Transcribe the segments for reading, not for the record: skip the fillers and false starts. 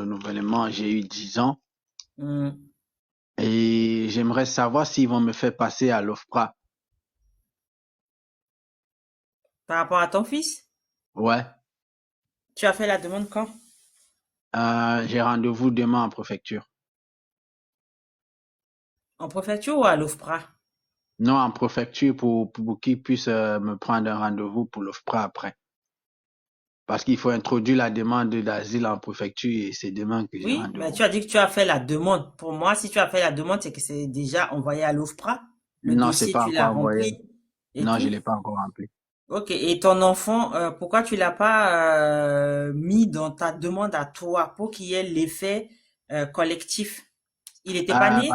renouvellement, j'ai eu 10 ans Hmm. et j'aimerais savoir s'ils vont me faire passer à l'OFPRA. Par rapport à ton fils, Ouais, tu as fait la demande quand? j'ai rendez-vous demain en préfecture. En préfecture ou à l'OFPRA? Non, en préfecture pour qu'ils puissent me prendre un rendez-vous pour l'OFPRA après. Parce qu'il faut introduire la demande d'asile en préfecture et c'est demain que j'ai Oui, mais rendez-vous. tu as dit que tu as fait la demande. Pour moi, si tu as fait la demande, c'est que c'est déjà envoyé à l'OFPRA. Le Non, c'est dossier, pas tu encore l'as envoyé. rempli et Non, je tout. l'ai pas encore rempli. Ok, et ton enfant, pourquoi tu l'as pas mis dans ta demande à toi pour qu'il y ait l'effet collectif? Il n'était pas Euh, né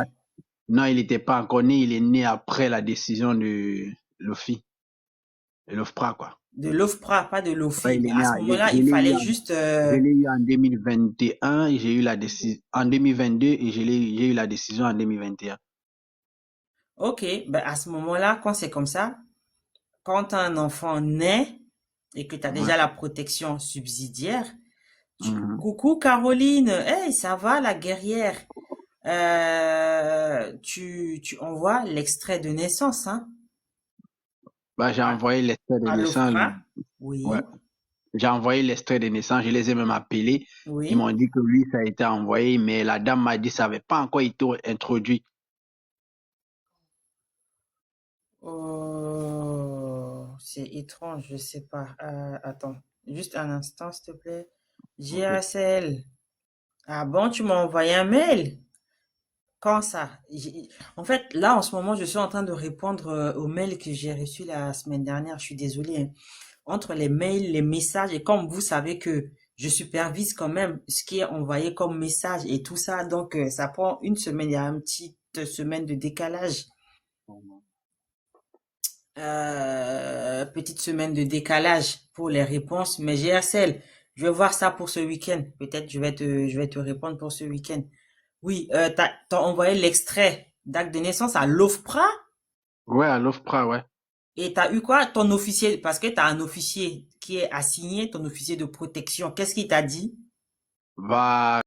non, il n'était pas encore né, il est né après la décision de l'OFI, de l'OFPRA, quoi. de l'OFPRA, pas de Ouais, l'OFI. il Mais est à né, ce moment-là, je il l'ai eu fallait juste... je l'ai eu en 2021 et j'ai eu la décision en 2022 et j'ai eu la décision en 2021. Ok, ben à ce moment-là, quand c'est comme ça, quand un enfant naît et que tu as Ouais. déjà la protection subsidiaire, Mhm. coucou Caroline, hey, ça va la guerrière? Tu envoies l'extrait de naissance, hein, Bah, j'ai à, envoyé l'extrait de à naissance. l'OFPRA. Ouais. Oui, J'ai envoyé l'extrait de naissance, je les ai même appelés. Ils oui. m'ont dit que oui, ça a été envoyé, mais la dame m'a dit que ça n'avait pas encore été introduit. Oh, c'est étrange, je sais pas. Attends, juste un instant, s'il te plaît. Ok. GACL. Ah bon, tu m'as envoyé un mail? Quand ça? En fait, là, en ce moment, je suis en train de répondre aux mails que j'ai reçus la semaine dernière. Je suis désolée, hein. Entre les mails, les messages, et comme vous savez que je supervise quand même ce qui est envoyé comme message et tout ça, donc ça prend une semaine, il y a une petite semaine de décalage. Petite semaine de décalage pour les réponses, mais GRCL, je vais voir ça pour ce week-end. Peut-être je vais te répondre pour ce week-end. Oui, t'as envoyé l'extrait d'acte de naissance à l'OFPRA Ouais, à l'OFPRA, ouais. et t'as eu quoi? Ton officier, parce que t'as un officier qui est assigné, ton officier de protection. Qu'est-ce qu'il t'a dit? Va